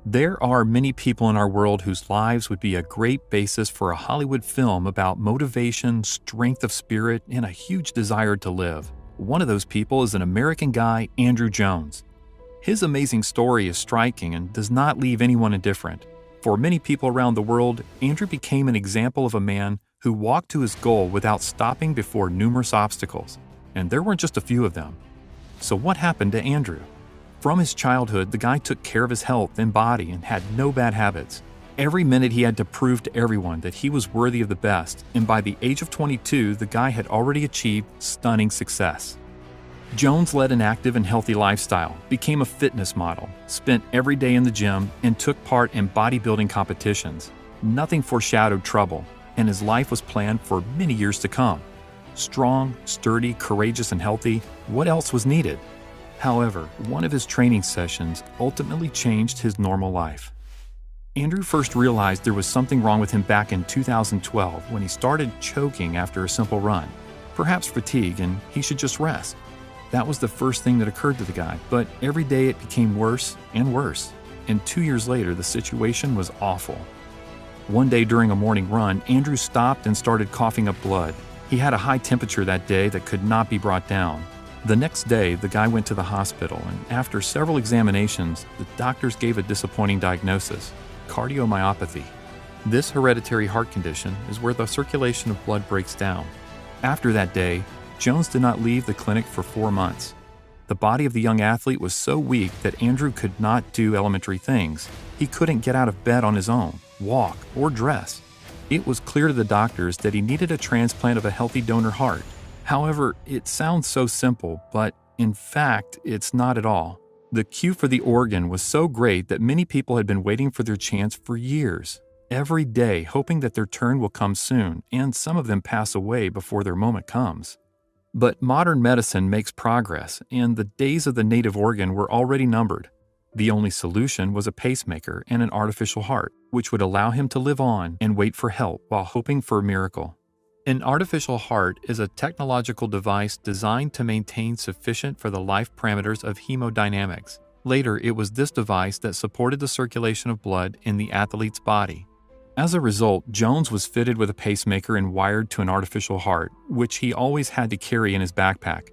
There are many people in our world whose lives would be a great basis for a Hollywood film about motivation, strength of spirit, and a huge desire to live. One of those people is an American guy, Andrew Jones. His amazing story is striking and does not leave anyone indifferent. For many people around the world, Andrew became an example of a man who walked to his goal without stopping before numerous obstacles. And there weren't just a few of them. So what happened to Andrew? From his childhood, the guy took care of his health and body and had no bad habits. Every minute he had to prove to everyone that he was worthy of the best, and by the age of 22, the guy had already achieved stunning success. Jones led an active and healthy lifestyle, became a fitness model, spent every day in the gym, and took part in bodybuilding competitions. Nothing foreshadowed trouble, and his life was planned for many years to come. Strong, sturdy, courageous, and healthy, what else was needed? However, one of his training sessions ultimately changed his normal life. Andrew first realized there was something wrong with him back in 2012 when he started choking after a simple run. Perhaps fatigue, and he should just rest. That was the first thing that occurred to the guy, but every day it became worse and worse, and 2 years later the situation was awful. One day during a morning run, Andrew stopped and started coughing up blood. He had a high temperature that day that could not be brought down. The next day, the guy went to the hospital, and after several examinations, the doctors gave a disappointing diagnosis: cardiomyopathy. This hereditary heart condition is where the circulation of blood breaks down. After that day, Jones did not leave the clinic for 4 months. The body of the young athlete was so weak that Andrew could not do elementary things. He couldn't get out of bed on his own, walk, or dress. It was clear to the doctors that he needed a transplant of a healthy donor heart. However, it sounds so simple, but in fact, it's not at all. The queue for the organ was so great that many people had been waiting for their chance for years, every day hoping that their turn will come soon, and some of them pass away before their moment comes. But modern medicine makes progress, and the days of the native organ were already numbered. The only solution was a pacemaker and an artificial heart, which would allow him to live on and wait for help while hoping for a miracle. An artificial heart is a technological device designed to maintain sufficient for the life parameters of hemodynamics. Later, it was this device that supported the circulation of blood in the athlete's body. As a result, Jones was fitted with a pacemaker and wired to an artificial heart, which he always had to carry in his backpack.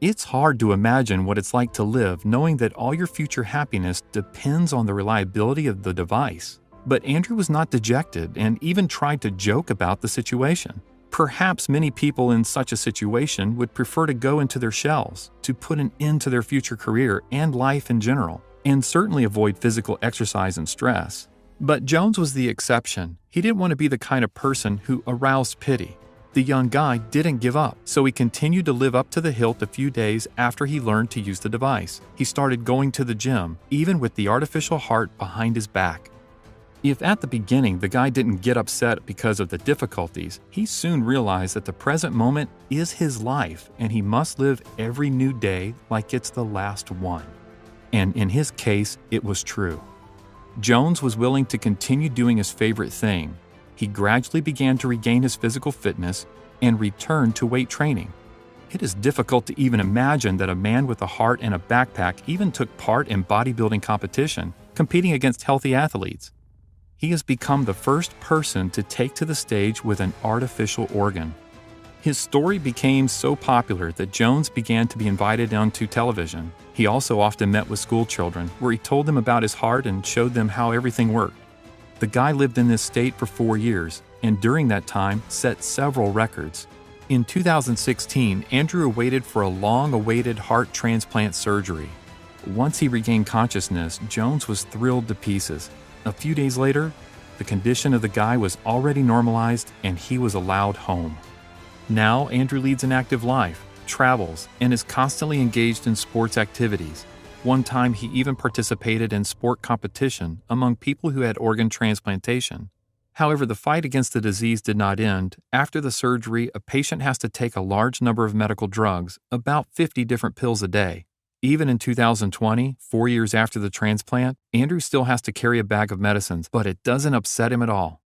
It's hard to imagine what it's like to live knowing that all your future happiness depends on the reliability of the device. But Andrew was not dejected and even tried to joke about the situation. Perhaps many people in such a situation would prefer to go into their shells, to put an end to their future career and life in general, and certainly avoid physical exercise and stress. But Jones was the exception. He didn't want to be the kind of person who aroused pity. The young guy didn't give up, so he continued to live up to the hilt a few days after he learned to use the device. He started going to the gym, even with the artificial heart behind his back. If at the beginning the guy didn't get upset because of the difficulties, he soon realized that the present moment is his life and he must live every new day like it's the last one. And in his case, it was true. Jones was willing to continue doing his favorite thing. He gradually began to regain his physical fitness and returned to weight training. It is difficult to even imagine that a man with a heart and a backpack even took part in bodybuilding competition, competing against healthy athletes. He has become the first person to take to the stage with an artificial organ. His story became so popular that Jones began to be invited onto television. He also often met with school children, where he told them about his heart and showed them how everything worked. The guy lived in this state for 4 years, and during that time set several records. In 2016, Andrew awaited for a long-awaited heart transplant surgery. Once he regained consciousness, Jones was thrilled to pieces. A few days later, the condition of the guy was already normalized and he was allowed home. Now, Andrew leads an active life, travels, and is constantly engaged in sports activities. One time, he even participated in sport competition among people who had organ transplantation. However, the fight against the disease did not end. After the surgery, a patient has to take a large number of medical drugs, about 50 different pills a day. Even in 2020, 4 years after the transplant, Andrew still has to carry a bag of medicines, but it doesn't upset him at all.